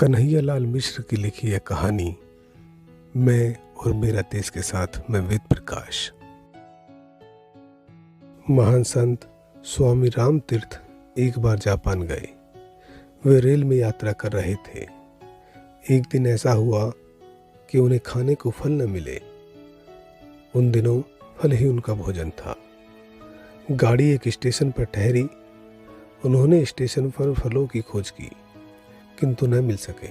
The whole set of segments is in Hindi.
कन्हैयालाल मिश्र की लिखी यह कहानी मैं और मेरा देश के साथ मैं वेद प्रकाश। महान संत स्वामी राम तीर्थ एक बार जापान गए। वे रेल में यात्रा कर रहे थे। एक दिन ऐसा हुआ कि उन्हें खाने को फल न मिले। उन दिनों फल ही उनका भोजन था। गाड़ी एक स्टेशन पर ठहरी। उन्होंने स्टेशन पर फलों की खोज की किंतु न मिल सके।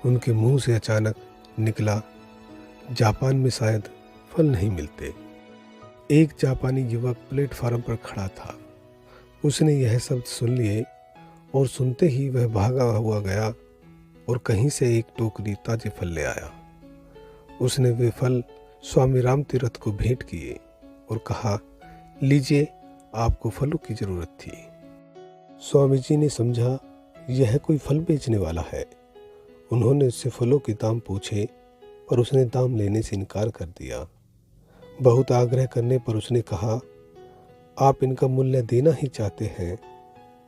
उनके मुंह से अचानक निकला, जापान में शायद फल नहीं मिलते। एक जापानी युवक प्लेटफार्म पर खड़ा था। उसने यह शब्द सुन लिए और सुनते ही वह भागा हुआ गया और कहीं से एक टोकरी ताजे फल ले आया। उसने वे फल स्वामी राम तीर्थ को भेंट किए और कहा, लीजिए, आपको फलों की जरूरत थी। स्वामी जी ने समझा यह कोई फल बेचने वाला है। उन्होंने उससे फलों के दाम पूछे पर उसने दाम लेने से इनकार कर दिया। बहुत आग्रह करने पर उसने कहा, आप इनका मूल्य देना ही चाहते हैं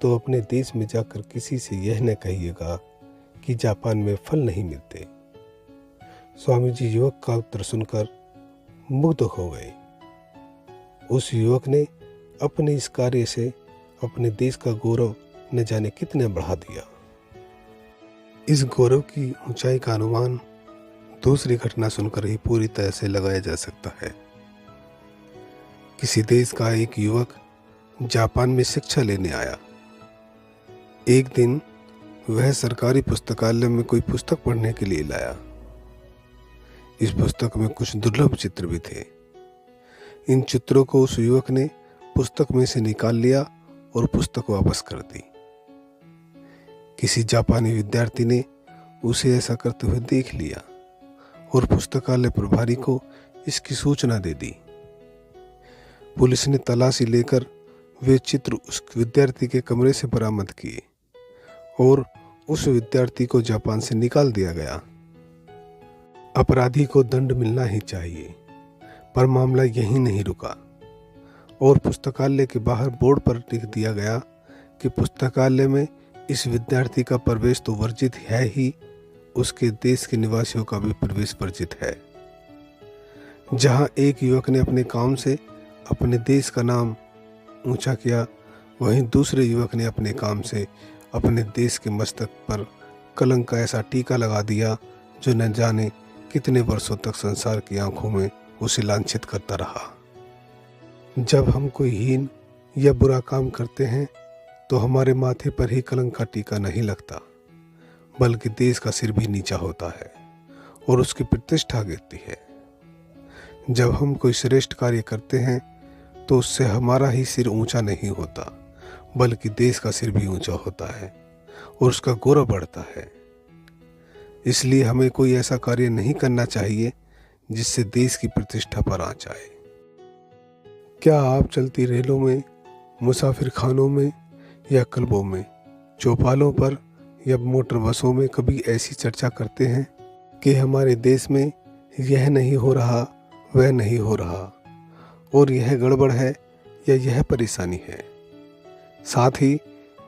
तो अपने देश में जाकर किसी से यह न कहिएगा कि जापान में फल नहीं मिलते। स्वामी जी युवक का उत्तर सुनकर मुग्ध हो गए। उस युवक ने अपने इस कार्य से अपने देश का गौरव न जाने कितने बढ़ा दिया। इस गौरव की ऊंचाई का अनुमान दूसरी घटना सुनकर ही पूरी तरह से लगाया जा सकता है। किसी देश का एक युवक जापान में शिक्षा लेने आया। एक दिन वह सरकारी पुस्तकालय में कोई पुस्तक पढ़ने के लिए लाया। इस पुस्तक में कुछ दुर्लभ चित्र भी थे। इन चित्रों को उस युवक ने पुस्तक में से निकाल लिया और पुस्तक वापस कर दी। किसी जापानी विद्यार्थी ने उसे ऐसा करते हुए देख लिया और पुस्तकालय प्रभारी को इसकी सूचना दे दी। पुलिस ने तलाशी लेकर वे चित्र उस विद्यार्थी के कमरे से बरामद किए और उस विद्यार्थी को जापान से निकाल दिया गया। अपराधी को दंड मिलना ही चाहिए, पर मामला यहीं नहीं रुका और पुस्तकालय के बाहर बोर्ड पर लिख दिया गया कि पुस्तकालय में इस विद्यार्थी का प्रवेश तो वर्जित है ही, उसके देश के निवासियों का भी प्रवेश वर्जित है। जहां एक युवक ने अपने काम से अपने देश का नाम ऊंचा किया, वहीं दूसरे युवक ने अपने काम से अपने देश के मस्तक पर कलंक का ऐसा टीका लगा दिया जो न जाने कितने वर्षों तक संसार की आंखों में उसे लांछित करता रहा। जब हम कोई हीन या बुरा काम करते हैं तो हमारे माथे पर ही कलंक का टीका नहीं लगता, बल्कि देश का सिर भी नीचा होता है और उसकी प्रतिष्ठा गिरती है। जब हम कोई श्रेष्ठ कार्य करते हैं तो उससे हमारा ही सिर ऊंचा नहीं होता, बल्कि देश का सिर भी ऊंचा होता है और उसका गौरव बढ़ता है। इसलिए हमें कोई ऐसा कार्य नहीं करना चाहिए जिससे देश की प्रतिष्ठा पर आंच आए। क्या आप चलती रेलों में, मुसाफिर खानों में या क्लबों में, चौपालों पर या मोटर बसों में कभी ऐसी चर्चा करते हैं कि हमारे देश में यह नहीं हो रहा, वह नहीं हो रहा और यह गड़बड़ है या यह परेशानी है? साथ ही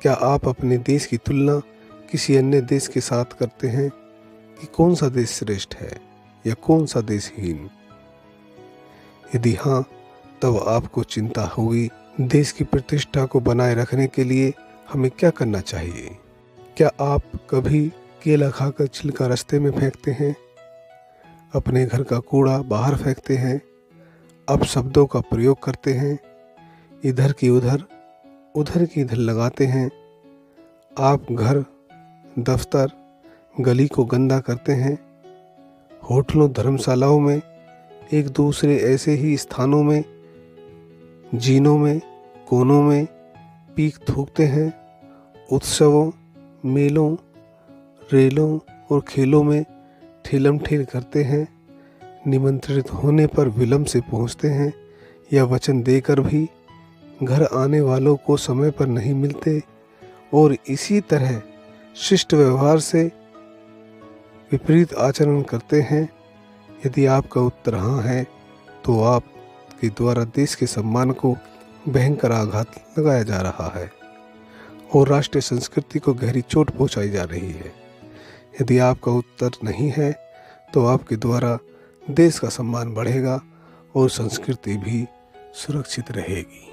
क्या आप अपने देश की तुलना किसी अन्य देश के साथ करते हैं कि कौन सा देश श्रेष्ठ है या कौन सा देश हीन? यदि हाँ, तब आपको चिंता होगी देश की प्रतिष्ठा को बनाए रखने के लिए हमें क्या करना चाहिए। क्या आप कभी केला खाकर छिलका रास्ते में फेंकते हैं? अपने घर का कूड़ा बाहर फेंकते हैं? अपशब्दों का प्रयोग करते हैं? इधर की उधर, उधर की इधर लगाते हैं? आप घर, दफ्तर, गली को गंदा करते हैं? होटलों, धर्मशालाओं में, एक दूसरे ऐसे ही स्थानों में, जीनों में, कोनों में पीक थूकते हैं? उत्सवों, मेलों, रेलों और खेलों में ठेलम ठेल करते हैं? निमंत्रित होने पर विलंब से पहुंचते हैं या वचन देकर भी घर आने वालों को समय पर नहीं मिलते और इसी तरह शिष्ट व्यवहार से विपरीत आचरण करते हैं? यदि आपका उत्तर हाँ है तो आपके द्वारा देश के सम्मान को भयंकर आघात लगाया जा रहा है और राष्ट्रीय संस्कृति को गहरी चोट पहुंचाई जा रही है। यदि आपका उत्तर नहीं है तो आपके द्वारा देश का सम्मान बढ़ेगा और संस्कृति भी सुरक्षित रहेगी।